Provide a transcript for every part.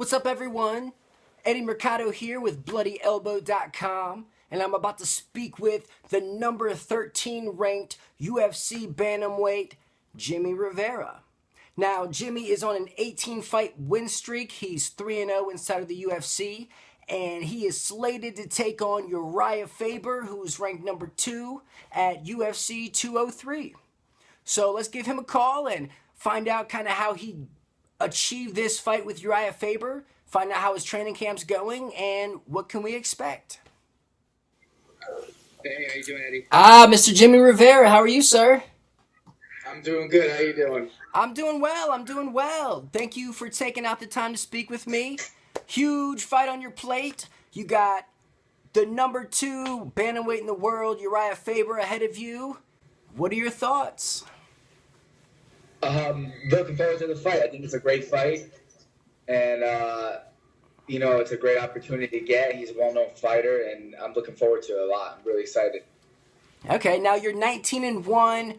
What's up, everyone? Eddie Mercado here with BloodyElbow.com, and I'm about to speak with the number 13 ranked UFC bantamweight, Jimmie Rivera. Now, Jimmie is on an 18 fight win streak. He's 3-0 inside of the UFC, and he is slated to take on Urijah Faber, who's ranked number 2 at UFC 203. So let's give him a call and find out kind of how he achieve this fight with Urijah Faber, find out how his training camp's going, and what can we expect. Hey, how you doing, Eddie? Mr. Jimmie Rivera, how are you, sir? I'm doing good. How you doing? I'm doing well. Thank you for taking out the time to speak with me. Huge fight on your plate. You got the number 2 bantamweight in the world, Urijah Faber, ahead of you. What are your thoughts? Looking forward to the fight. I think it's a great fight, and it's a great opportunity to get. He's a well-known fighter, and I'm looking forward to it a lot. I'm really excited. Okay, now you're 19-1,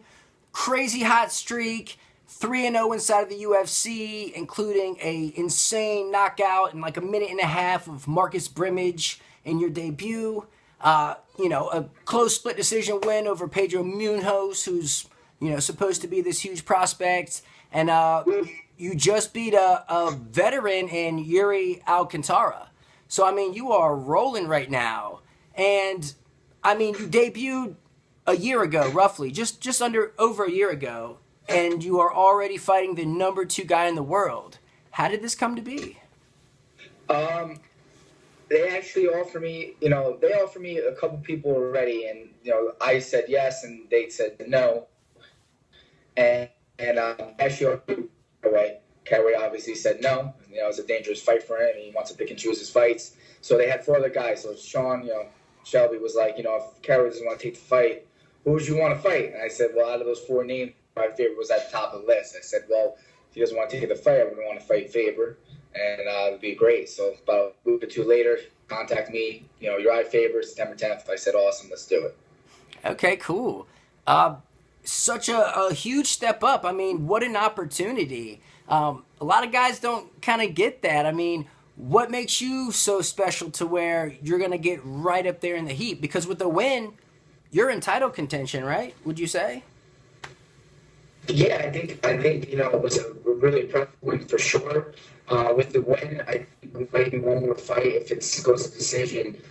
crazy hot streak, 3-0 inside of the UFC, including a insane knockout in like a minute and a half of Marcus Brimage in your debut. A close split decision win over Pedro Munoz, who's supposed to be this huge prospect, and you just beat a veteran in Uriah Alcantara. So, you are rolling right now. And, you debuted a year ago, roughly, just over a year ago, and you are already fighting the number 2 guy in the world. How did this come to be? They actually offered me, a couple people already, and, I said yes, and they said no. And actually, away. Carrie obviously said no. It was a dangerous fight for him. He wants to pick and choose his fights. So they had 4 other guys. So Sean, Shelby was like, if Carrie doesn't want to take the fight, who would you want to fight? And I said, well, out of those 4 names, my favorite was at the top of the list. I said, well, if he doesn't want to take the fight, I would want to fight Faber, and it would be great. So about a week or 2 later, contact me. Uriah Faber, September 10th. I said, awesome, let's do it. Okay, cool. Such a huge step up. What an opportunity. A lot of guys don't kind of get that. What makes you so special to where you're going to get right up there in the heat? Because with the win, you're in title contention, right? Would you say? Yeah, I think it was a really impressive win for sure. With the win, I think we might be one more fight if it goes to decision.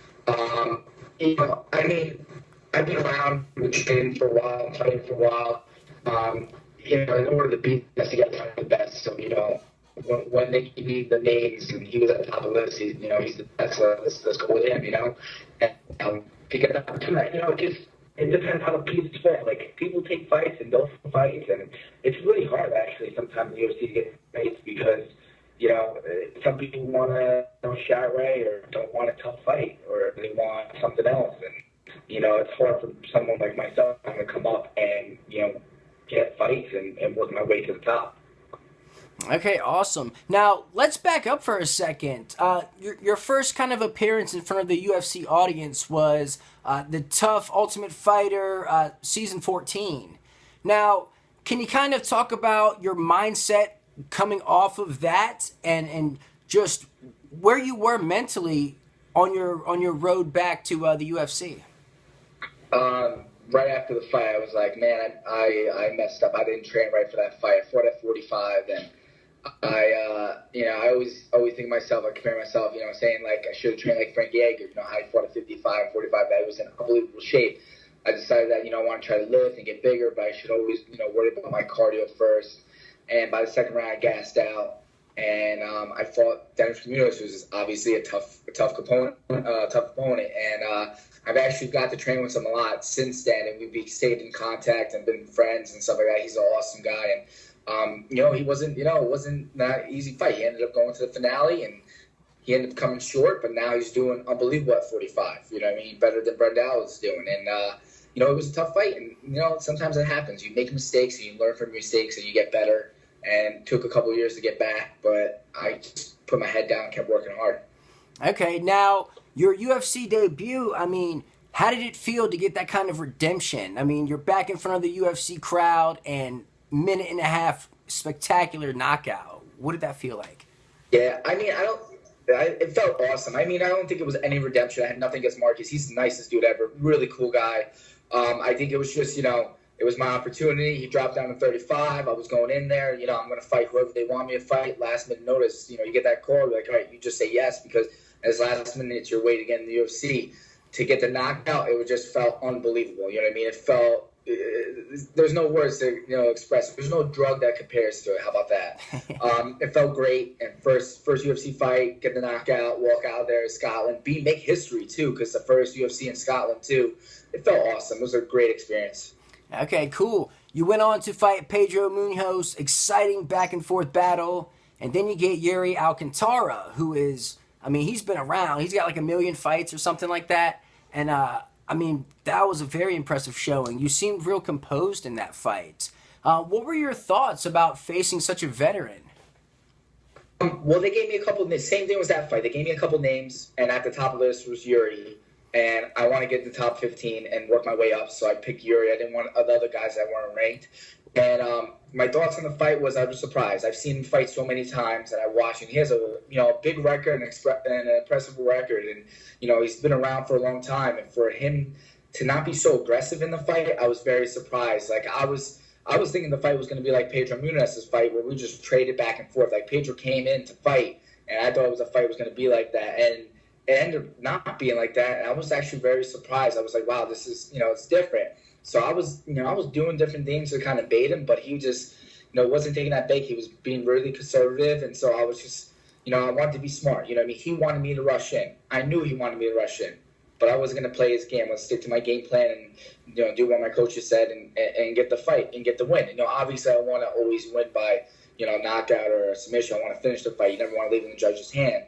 I've been around training for a while, fighting for a while. In order to beat us, you got to find the best. So, when they give me the names and he was at the top of the list, he's the best. Let's go with him, And pick it up. It depends how the pieces fall. Like, people take fights and don't fight, and it's really hard, actually, sometimes in the UFC to get fights because, some people want a shot right or don't want a tough fight or they want something else. And, it's hard for someone like myself to come up and, get fights and work my way to the top. Okay, awesome. Now, let's back up for a second. Your first kind of appearance in front of the UFC audience was the Tough Ultimate Fighter Season 14. Now, can you kind of talk about your mindset coming off of that and just where you were mentally on your road back to the UFC? Right after the fight, I was like, man, I messed up. I didn't train right for that fight. I fought at 45, and I always think myself, I compare myself, saying like I should have trained like Frank Yeager, how he fought at 55, 45, that was in unbelievable shape. I decided that, I want to try to lift and get bigger, but I should always, worry about my cardio first. And by the second round, I gassed out, and I fought Dennis Munoz, who's obviously a tough opponent, and I've actually got to train with him a lot since then, and we've stayed in contact and been friends and stuff like that. He's an awesome guy, and he wasn't, it wasn't that easy fight. He ended up going to the finale, and he ended up coming short, but now he's doing unbelievable at 45. Better than Brendel is doing, and it was a tough fight, and sometimes it happens. You make mistakes, and you learn from your mistakes, and you get better. And it took a couple of years to get back, but I just put my head down and kept working hard. Okay, now your UFC debut, how did it feel to get that kind of redemption? You're back in front of the UFC crowd and minute and a half spectacular knockout. What did that feel like? Yeah, I mean, it felt awesome. I mean, I don't think it was any redemption. I had nothing against Marcus. He's the nicest dude ever. Really cool guy. I think it was just, it was my opportunity. He dropped down to 35. I was going in there. I'm going to fight whoever they want me to fight. Last minute notice, you get that call. You're like, all right, you just say yes because as last minute, it's your way to get in the UFC. To get the knockout, it just felt unbelievable. You know what I mean? It felt there's no words to express. There's no drug that compares to it. How about that? It felt great. And first UFC fight, get the knockout, walk out there in Scotland, make history too, because the first UFC in Scotland too. It felt awesome. It was a great experience. Okay, cool. You went on to fight Pedro Munoz, exciting back and forth battle, and then you get Yuri Alcantara, who is, he's been around. He's got like 1 million fights or something like that, and that was a very impressive showing. You seemed real composed in that fight. What were your thoughts about facing such a veteran? Well, they gave me a couple. Same thing was that fight. They gave me a couple names, and at the top of the list was Uri. And I want to get to the top 15 and work my way up, so I picked Uri. I didn't want the other guys that weren't ranked. And my thoughts on the fight was I was surprised. I've seen him fight so many times, and I watched him. He has a big record and an impressive record, and he's been around for a long time. And for him to not be so aggressive in the fight, I was very surprised. Like I was thinking the fight was going to be like Pedro Munoz's fight, where we just traded back and forth. Like Pedro came in to fight, and I thought the fight was going to be like that, and it ended up not being like that, and I was actually very surprised. I was like, wow, this is, it's different. So I was doing different things to kind of bait him, but he just, wasn't taking that bait. He was being really conservative, and so I was just, I wanted to be smart. He wanted me to rush in. I knew he wanted me to rush in, but I wasn't going to play his game. I was stick to my game plan and, do what my coaches said and get the fight and get the win. Obviously I want to always win by, knockout or a submission. I want to finish the fight. You never want to leave it in the judge's hand.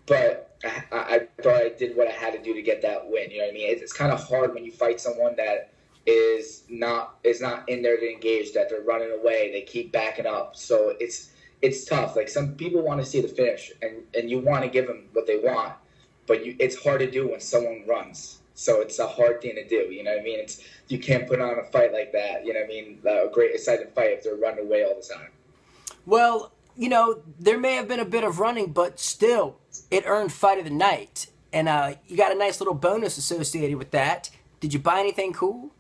But I thought I did what I had to do to get that win. You know what I mean? It's kind of hard when you fight someone that is not in there to engage, that they're running away, they keep backing up. So it's tough. Like some people want to see the finish, and you want to give them what they want, but it's hard to do when someone runs. So it's a hard thing to do. You know what I mean? You can't put on a fight like that. You know what I mean? A great exciting fight if they're running away all the time. Well, there may have been a bit of running, but still, it earned Fight of the Night. And you got a nice little bonus associated with that. Did you buy anything cool?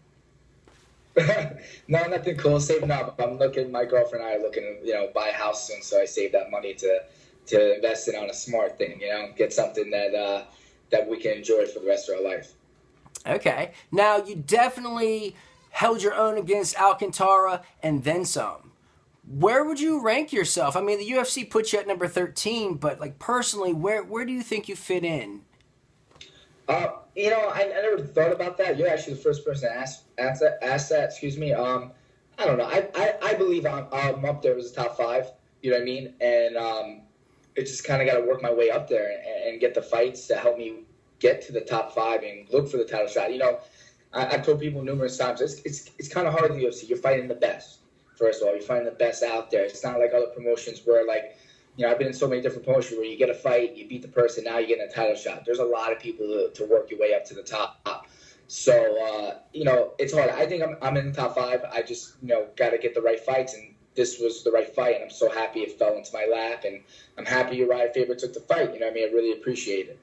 No, nothing cool. Saving up. My girlfriend and I are looking to, buy a house soon, so I saved that money to invest it on a smart thing, get something that we can enjoy for the rest of our life. Okay. Now, you definitely held your own against Alcantara and then some. Where would you rank yourself? The UFC puts you at number 13, but personally, where do you think you fit in? I never thought about that. You're actually the first person to ask that. Excuse me. I don't know. I believe I'm up there as a top 5. You know what I mean? And it just kind of got to work my way up there and get the fights to help me get to the top 5 and look for the title shot. I've told people numerous times it's kind of hard in the UFC. You're fighting the best. First of all, you're fighting the best out there. It's not like other promotions where, I've been in so many different promotions where you get a fight, you beat the person, now you're getting a title shot. There's a lot of people to work your way up to the top. So, it's hard. I think I'm in the top 5. I just, got to get the right fights, and this was the right fight, and I'm so happy it fell into my lap, and I'm happy Uriah Faber took the fight. I really appreciate it.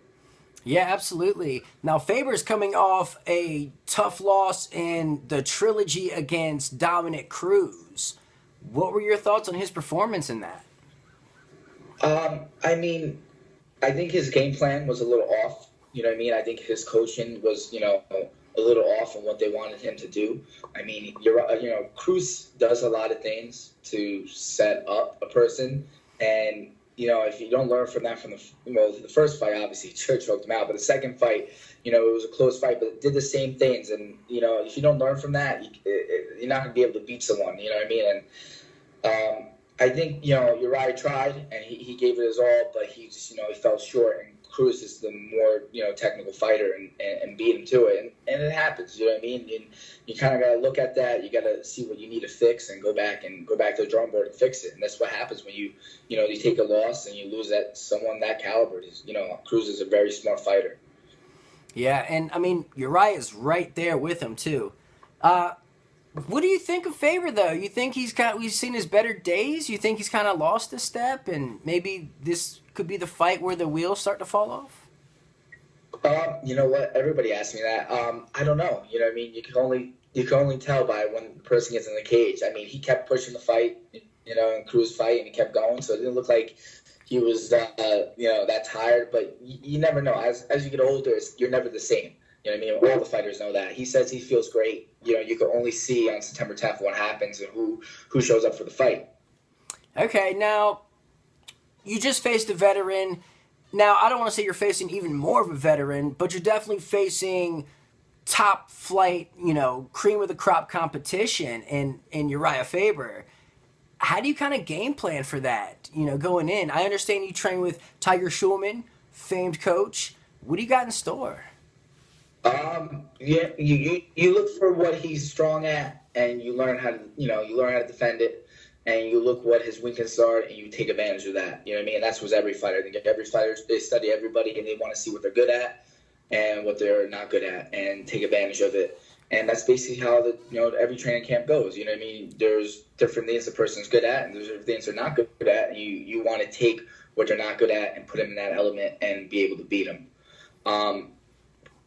Yeah, absolutely. Now, Faber's coming off a tough loss in the trilogy against Dominic Cruz. What were your thoughts on his performance in that? I think his game plan was a little off. You know what I mean? I think his coaching was, a little off on what they wanted him to do. Cruz does a lot of things to set up a person, and if you don't learn from that from the first fight, obviously choked him out, but the second fight, it was a close fight, but it did the same things, and if you don't learn from that, you're not going to be able to beat someone. You know what I mean? And I think Uriah tried, and he gave it his all, but he just he fell short, and Cruz is the more technical fighter and beat him to it, and it happens. You know what I mean? And you kind of got to look at that. You got to see what you need to fix and go back to the drawing board and fix it. And that's what happens when you take a loss and you lose someone that caliber. Cruz is a very smart fighter. Yeah, and Uriah is right there with him too. What do you think of Faber, though? You think we've seen his better days? You think he's kind of lost a step, and maybe this could be the fight where the wheels start to fall off? You know what? Everybody asks me that. I don't know. You know what I mean? You can only tell by when the person gets in the cage. I mean, he kept pushing the fight, and Cruz fight, and he kept going. So it didn't look like he was, that tired. But you never know. As you get older, you're never the same. You know what I mean? All the fighters know that. He says he feels great. You can only see on September 10th what happens and who shows up for the fight. Okay, now you just faced a veteran. Now, I don't want to say you're facing even more of a veteran, but you're definitely facing top flight, cream of the crop competition in Uriah Faber. How do you kind of game plan for that, going in? I understand you train with Tiger Schulman, famed coach. What do you got in store? Yeah, you look for what he's strong at, and you learn how to defend it, and you look what his weaknesses are, and you take advantage of that. You know what I mean? And that's with every fighter. I think every fighter, they study everybody, and they want to see what they're good at and what they're not good at, and take advantage of it. And that's basically how every training camp goes. You know what I mean? There's different things the person's good at, and there's different things they're not good at. And you want to take what they're not good at and put them in that element and be able to beat them.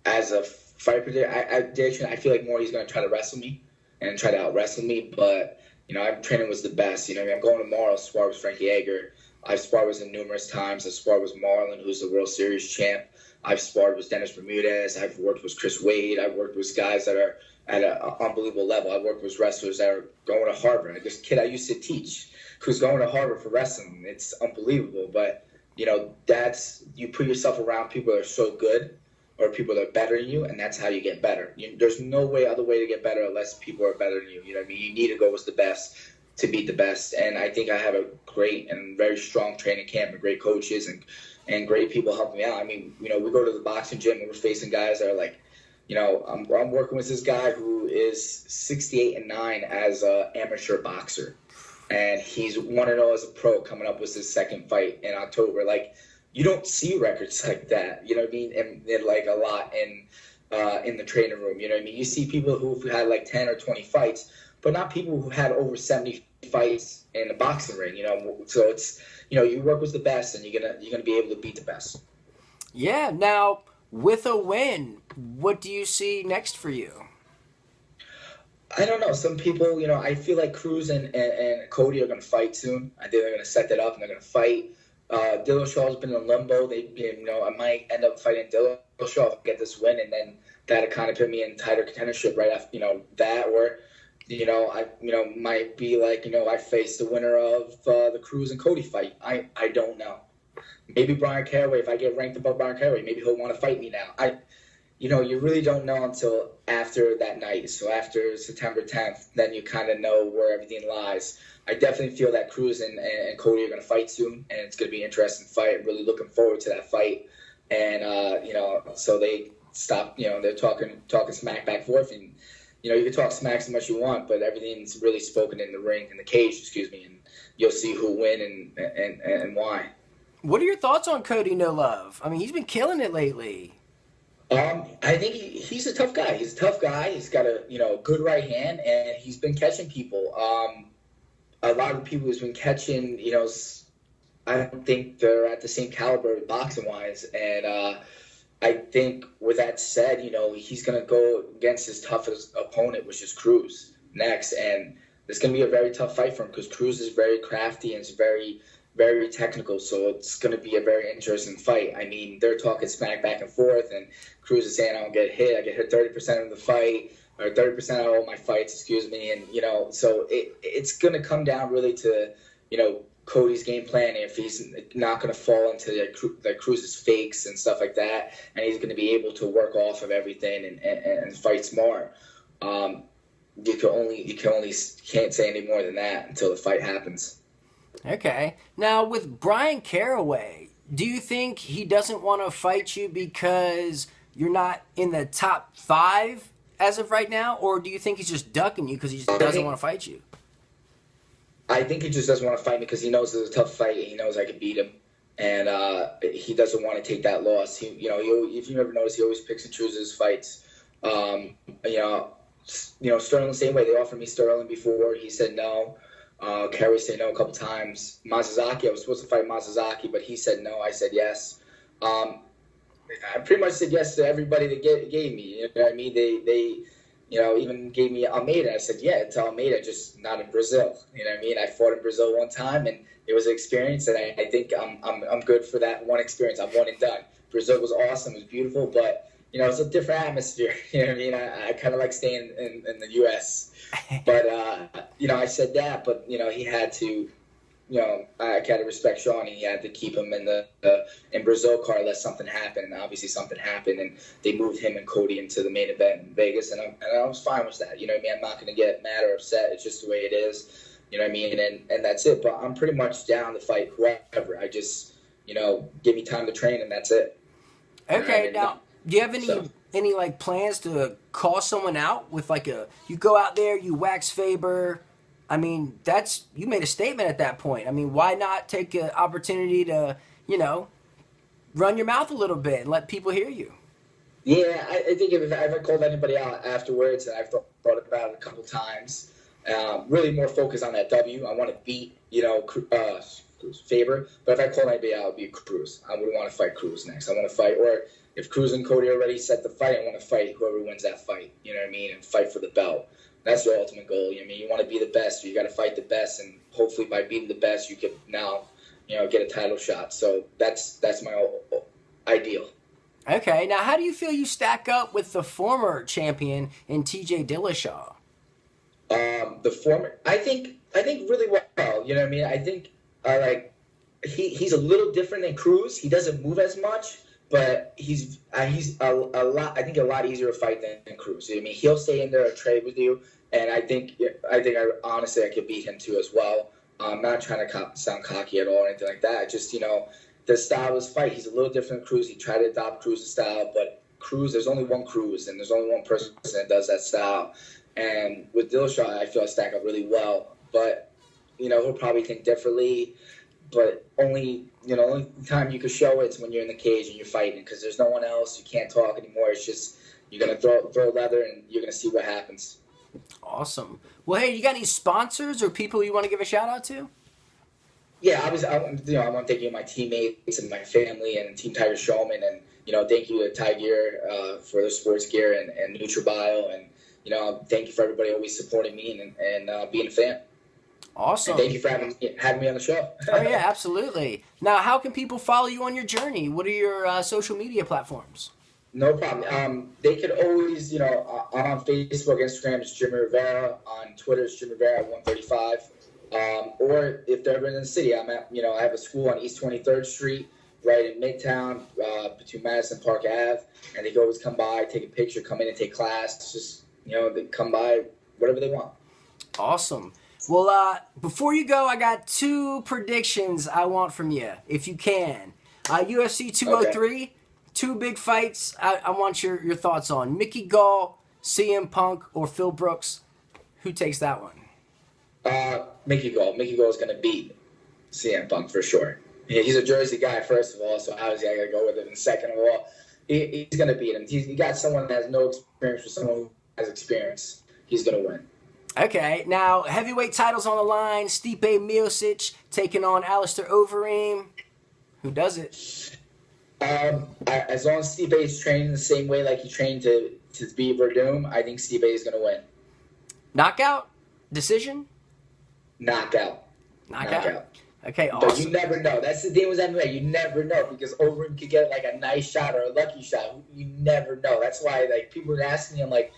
As a fight prediction, I feel like more he's going to try to wrestle me and try to out-wrestle me. But, I'm training was the best. I'm going tomorrow to spar with Frankie Edgar. I've sparred with him numerous times. I've sparred with Marlon, who's the World Series champ. I've sparred with Dennis Bermudez. I've worked with Chris Wade. I've worked with guys that are at an unbelievable level. I've worked with wrestlers that are going to Harvard. This kid I used to teach who's going to Harvard for wrestling. It's unbelievable. But, that's you put yourself around people that are so good or people that are better than you, and that's how you get better. There's no other way to get better unless people are better than you. You know what I mean? You need to go with the best to beat the best. And I think I have a great and very strong training camp and great coaches and great people helping me out. I mean, we go to the boxing gym and we're facing guys that are like, I'm working with this guy who is 68-9 as an amateur boxer. And he's 1-0 as a pro coming up with his second fight in October. Like, you don't see records like that, you know what I mean? And like a lot in the training room, you know what I mean? You see people who've had like 10 or 20 fights, but not people who had over 70 fights in the boxing ring, So it's, you work with the best, and you're gonna be able to beat the best. Yeah. Now, with a win, what do you see next for you? I don't know. Some people, I feel like Cruz and Cody are going to fight soon. I think they're going to set that up and they're going to fight. Dillashaw's been in limbo. I might end up fighting Dillashaw if I get this win, and then that'll kind of put me in tighter contendership right after, that. Or, I might be like, I face the winner of the Cruz and Cody fight. I don't know. Maybe Brian Caraway, if I get ranked above Brian Caraway, maybe he'll want to fight me now. You really don't know until after that night. So after September 10th, then you kind of know where everything lies. I definitely feel that Cruz and Cody are going to fight soon, and it's going to be an interesting fight. I'm really looking forward to that fight. And, so they stop, they're talking smack back and forth. And, you can talk smack so much you want, but everything's really spoken in the cage, and you'll see who win and why. What are your thoughts on Cody No Love? I mean, he's been killing it lately. I think he's a tough guy. He's a tough guy. He's got a good right hand, and he's been catching people. A lot of the people he's been catching, I don't think they're at the same caliber boxing wise. And I think with that said, he's gonna go against his toughest opponent, which is Cruz next, and it's gonna be a very tough fight for him because Cruz is very crafty and is very, very technical, so it's going to be a very interesting fight. I mean, they're talking smack back and forth, and Cruz is saying, I don't get hit. I get hit 30% of the fight, or 30% of all my fights, and, so it's going to come down really to, Cody's game plan, if he's not going to fall into the Cruz's fakes and stuff like that, and he's going to be able to work off of everything and fight smart. You can't say any more than that until the fight happens. Okay. Now, with Brian Caraway, do you think he doesn't want to fight you because you're not in the top 5 as of right now? Or do you think he's just ducking you because he just doesn't want to fight you? I think he just doesn't want to fight me because he knows it's a tough fight and he knows I could beat him. And he doesn't want to take that loss. If you ever notice, he always picks and chooses his fights. Sterling the same way. They offered me Sterling before. He said no. Kerry said no a couple times. Masazaki, I was supposed to fight Masazaki, but he said no. I said yes. I pretty much said yes to everybody that gave me. You know what I mean? They even gave me Almeida. I said yeah to Almeida, just not in Brazil. You know what I mean? I fought in Brazil one time, and it was an experience, and I think I'm good for that one experience. I'm one and done. Brazil was awesome. It was beautiful, but it's a different atmosphere. You know what I mean? I kind of like staying in the U.S. But I said that, but he had to. I gotta respect Sean. He had to keep him in the in Brazil card unless something happened. And obviously something happened, and they moved him and Cody into the main event in Vegas, and I was fine with that. You know what I mean? I'm not gonna get mad or upset. It's just the way it is. You know what I mean? And that's it. But I'm pretty much down to fight whoever. I just give me time to train, and that's it. Okay, now do you have any like plans to call someone out with like you go out there, you wax Faber? I mean, you made a statement at that point. I mean, why not take an opportunity to, run your mouth a little bit and let people hear you? Yeah, I think if I ever called anybody out afterwards, and I've thought about it a couple times, really more focused on that W. I want to beat, Faber. But if I called anybody out, it would be Cruz. I would want to fight Cruz next. I want to fight, or if Cruz and Cody already set the fight, I want to fight whoever wins that fight. You know what I mean? And fight for the belt. That's your ultimate goal. I mean, you want to be the best, so you got to fight the best, and hopefully by beating the best, you can now, get a title shot. So that's my ideal. Okay, now how do you feel you stack up with the former champion in TJ Dillashaw? I think really well. You know what I mean? I think he's a little different than Cruz. He doesn't move as much. But he's a lot. I think a lot easier to fight than Cruz. I mean, he'll stay in there and trade with you, and I think honestly I could beat him too as well. I'm not trying to sound cocky at all or anything like that. Just the style of his fight. He's a little different than Cruz. He tried to adopt Cruz's style, but there's only one Cruz, and there's only one person that does that style. And with Dillashaw, I feel I stack up really well. But he'll probably think differently. But only time you can show it's when you're in the cage and you're fighting, because there's no one else. You can't talk anymore. It's just you're gonna throw leather, and you're gonna see what happens. Awesome. Well, hey, you got any sponsors or people you want to give a shout out to? Yeah, I want to thank you, my teammates and my family, and Team Tiger Showman, and thank you to Tiger for the sports gear, and NutriBio, and thank you for everybody always supporting me and being a fan. Awesome. And thank you for having me on the show. Oh, yeah, absolutely. Now, how can people follow you on your journey? What are your social media platforms? No problem. They could always, I'm on Facebook, Instagram, it's Jimmie Rivera. On Twitter, it's Jimmie Rivera 135. Or if they're ever in the city, I'm at, I have a school on East 23rd Street, right in Midtown, between Madison Park Ave. And they can always come by, take a picture, come in and take class. It's just, they come by, whatever they want. Awesome. Well, before you go, I got 2 predictions I want from you, if you can. UFC 203, okay. 2 big fights I want your thoughts on. Mickey Gall, CM Punk, or Phil Brooks. Who takes that one? Mickey Gall. Mickey Gall is going to beat CM Punk for sure. He's a Jersey guy, first of all, so obviously I got to go with him. And second of all, he's going to beat him. He got someone that has no experience with someone who has experience. He's going to win. Okay, now heavyweight titles on the line. Stipe Miocic taking on Alistair Overeem. Who does it? As long as Stipe is training the same way like he trained to beat Verdum, I think Stipe is going to win. Knockout? Decision? Knockout. Okay, awesome. But you never know. That's the thing with MMA. You never know, because Overeem could get like a nice shot or a lucky shot. You never know. That's why people are asking me, I'm like,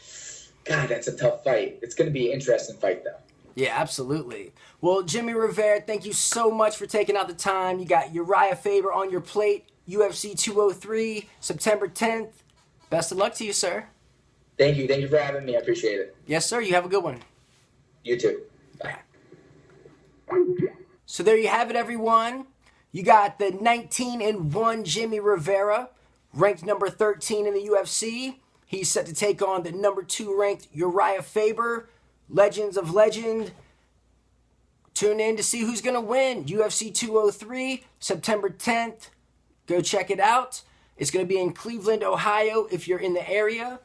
God, that's a tough fight. It's going to be an interesting fight, though. Yeah, absolutely. Well, Jimmie Rivera, thank you so much for taking out the time. You got Uriah Faber on your plate, UFC 203, September 10th. Best of luck to you, sir. Thank you. Thank you for having me. I appreciate it. Yes, sir. You have a good one. You too. Bye. So there you have it, everyone. You got the 19-1 Jimmie Rivera, ranked number 13 in the UFC. He's set to take on the number 2 ranked Urijah Faber, Legends of Legend. Tune in to see who's going to win. UFC 203, September 10th. Go check it out. It's going to be in Cleveland, Ohio, if you're in the area.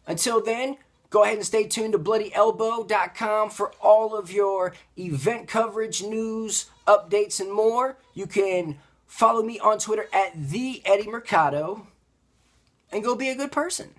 Until then, go Go ahead and stay tuned to bloodyelbow.com for all of your event coverage, news, updates, and more. You can follow me on Twitter at @TheEddieMercado and go be a good person.